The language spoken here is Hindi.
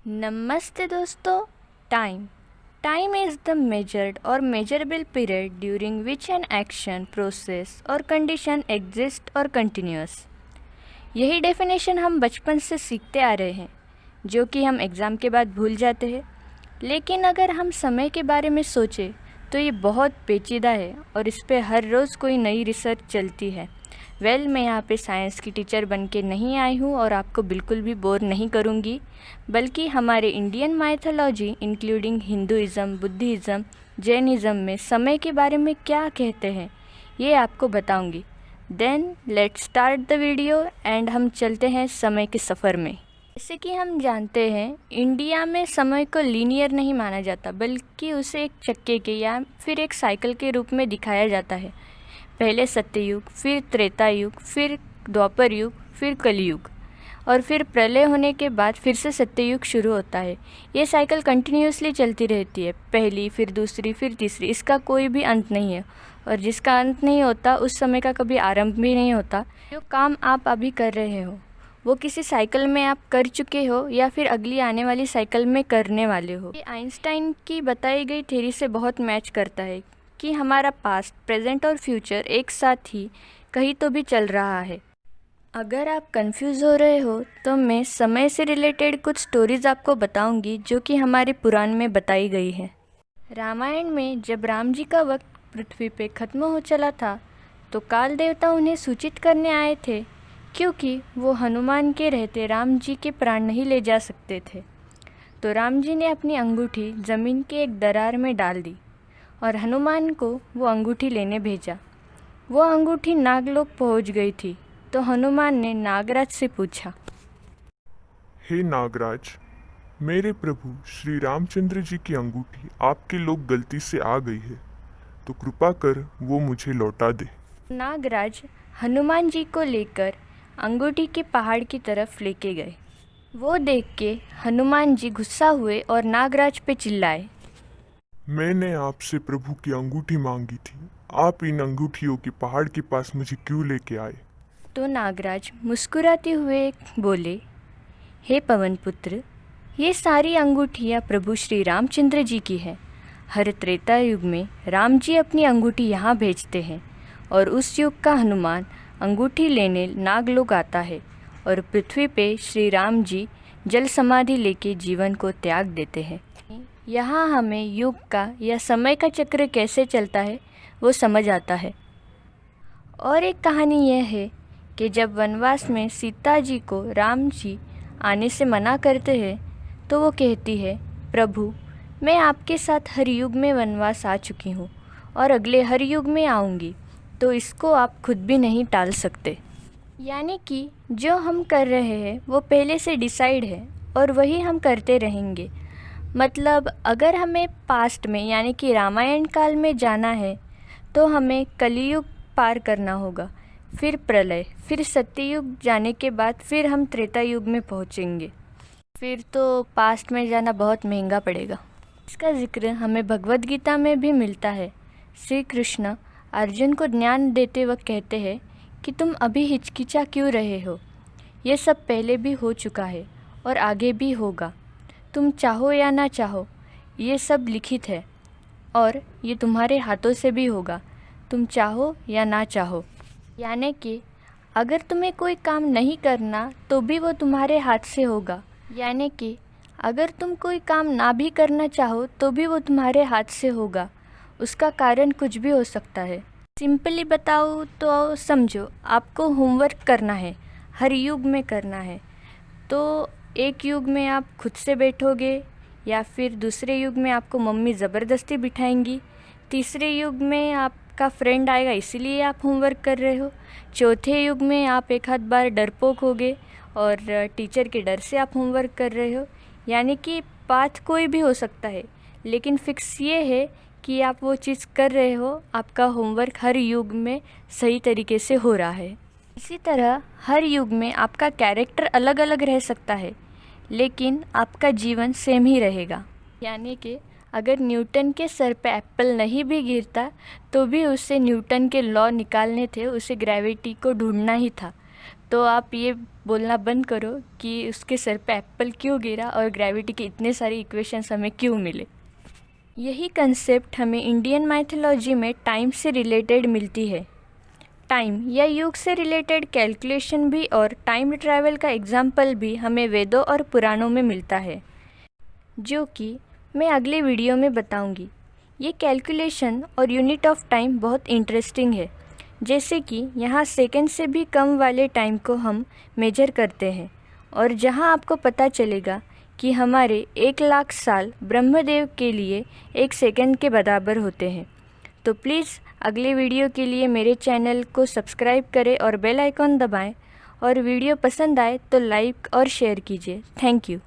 नमस्ते दोस्तों। Time time is the measured or measurable period during which an action process or condition exist or continuous. यही डेफिनेशन हम बचपन से सीखते आ रहे हैं, जो कि हम एग्ज़ाम के बाद भूल जाते हैं। लेकिन अगर हम समय के बारे में सोचें तो ये बहुत पेचीदा है और इस पे हर रोज़ कोई नई रिसर्च चलती है। मैं यहाँ पे साइंस की टीचर बन के नहीं आई हूँ और आपको बिल्कुल भी बोर नहीं करूँगी, बल्कि हमारे Indian mythology including Hinduism, Buddhism, Jainism में समय के बारे में क्या कहते हैं ये आपको बताऊँगी। Then let's start the video and हम चलते हैं समय के सफ़र में। जैसे कि हम जानते हैं, इंडिया में समय को लीनियर नहीं माना जाता, बल्कि उसे एक चक्के के या फिर एक साइकिल के रूप में दिखाया जाता है। पहले सत्ययुग, फिर त्रेता युग, फिर द्वापर युग, फिर कलयुग और फिर प्रलय होने के बाद फिर से सत्ययुग शुरू होता है। ये साइकिल कंटिन्यूसली चलती रहती है, पहली फिर दूसरी फिर तीसरी, इसका कोई भी अंत नहीं है। और जिसका अंत नहीं होता उस समय का कभी आरंभ भी नहीं होता। जो काम आप अभी कर रहे हो वो किसी साइकिल में आप कर चुके हो या फिर अगली आने वाली साइकिल में करने वाले हो। ये आइंस्टाइन की बताई गई थ्योरी से बहुत मैच करता है कि हमारा पास्ट, प्रेजेंट और फ्यूचर एक साथ ही कहीं तो भी चल रहा है। अगर आप कंफ्यूज हो रहे हो तो मैं समय से रिलेटेड कुछ स्टोरीज आपको बताऊंगी जो कि हमारे पुराण में बताई गई है। रामायण में जब राम जी का वक्त पृथ्वी पे ख़त्म हो चला था तो काल देवता उन्हें सूचित करने आए थे, क्योंकि वो हनुमान के रहते राम जी के प्राण नहीं ले जा सकते थे। तो राम जी ने अपनी अंगूठी ज़मीन के एक दरार में डाल दी और हनुमान को वो अंगूठी लेने भेजा। वो अंगूठी नागलोक पहुंच गई थी। तो हनुमान ने नागराज से पूछा, हे नागराज, मेरे प्रभु श्री रामचंद्र जी की अंगूठी आपके लोग गलती से आ गई है, तो कृपा कर वो मुझे लौटा दे। नागराज हनुमान जी को लेकर अंगूठी के पहाड़ की तरफ लेके गए। वो देख के हनुमान जी गुस्सा हुए और नागराज पे चिल्लाए, मैंने आपसे प्रभु की अंगूठी मांगी थी, आप इन अंगूठियों के पहाड़ के पास मुझे क्यों लेके आए? तो नागराज मुस्कुराते हुए बोले, हे पवन पुत्र, ये सारी अंगूठियाँ प्रभु श्री रामचंद्र जी की है। हर त्रेता युग में राम जी अपनी अंगूठी यहाँ भेजते हैं और उस युग का हनुमान अंगूठी लेने नागलोक आता है और पृथ्वी पे श्री राम जी जल समाधि लेके जीवन को त्याग देते हैं। यहाँ हमें युग का या समय का चक्र कैसे चलता है वो समझ आता है। और एक कहानी यह है कि जब वनवास में सीता जी को राम जी आने से मना करते हैं तो वो कहती है, प्रभु मैं आपके साथ हर युग में वनवास आ चुकी हूँ और अगले हर युग में आऊँगी, तो इसको आप खुद भी नहीं टाल सकते। यानी कि जो हम कर रहे हैं वो पहले से डिसाइड है और वही हम करते रहेंगे। मतलब अगर हमें पास्ट में यानी कि रामायण काल में जाना है तो हमें कलियुग पार करना होगा, फिर प्रलय, फिर सत्ययुग जाने के बाद फिर हम त्रेता युग में पहुंचेंगे। फिर तो पास्ट में जाना बहुत महंगा पड़ेगा। इसका जिक्र हमें भगवद गीता में भी मिलता है। श्री कृष्ण अर्जुन को ज्ञान देते वक्त कहते हैं कि तुम अभी हिचकिचा क्यों रहे हो, ये सब पहले भी हो चुका है और आगे भी होगा। तुम चाहो या ना चाहो ये सब लिखित है और ये तुम्हारे हाथों से भी होगा, तुम चाहो या ना चाहो। यानी कि अगर तुम्हें कोई काम नहीं करना तो भी वो तुम्हारे हाथ से होगा। यानी कि अगर तुम कोई काम ना भी करना चाहो तो भी वो तुम्हारे हाथ से होगा। उसका कारण कुछ भी हो सकता है। सिंपली बताओ तो समझो, आपको होमवर्क करना है, हर युग में करना है। तो एक युग में आप खुद से बैठोगे या फिर दूसरे युग में आपको मम्मी ज़बरदस्ती बिठाएंगी, तीसरे युग में आपका फ्रेंड आएगा इसीलिए आप होमवर्क कर रहे हो, चौथे युग में आप एक आध बार डरपोक होगे और टीचर के डर से आप होमवर्क कर रहे हो। यानी कि पाथ कोई भी हो सकता है, लेकिन फिक्स ये है कि आप वो चीज़ कर रहे हो, आपका होमवर्क हर युग में सही तरीके से हो रहा है। इसी तरह हर युग में आपका कैरेक्टर अलग अलग रह सकता है, लेकिन आपका जीवन सेम ही रहेगा। यानी कि अगर न्यूटन के सर पे एप्पल नहीं भी गिरता तो भी उसे न्यूटन के लॉ निकालने थे, उसे ग्रेविटी को ढूंढना ही था। तो आप ये बोलना बंद करो कि उसके सर पे एप्पल क्यों गिरा और ग्रेविटी के इतने सारे इक्वेशंस हमें क्यों मिले। यही कंसेप्ट हमें इंडियन माइथोलॉजी में टाइम से रिलेटेड मिलती है। टाइम या युग से रिलेटेड कैलकुलेशन भी और टाइम ट्रैवल का एग्जाम्पल भी हमें वेदों और पुराणों में मिलता है, जो कि मैं अगले वीडियो में बताऊंगी। ये कैलकुलेशन और यूनिट ऑफ टाइम बहुत इंटरेस्टिंग है, जैसे कि यहाँ सेकंड से भी कम वाले टाइम को हम मेजर करते हैं और जहाँ आपको पता चलेगा कि हमारे 1,00,000 साल ब्रह्मदेव के लिए 1 सेकंड के बराबर होते हैं। तो प्लीज़ अगले वीडियो के लिए मेरे चैनल को सब्सक्राइब करें और बेल आइकॉन दबाएं, और वीडियो पसंद आए तो लाइक और शेयर कीजिए। Thank you.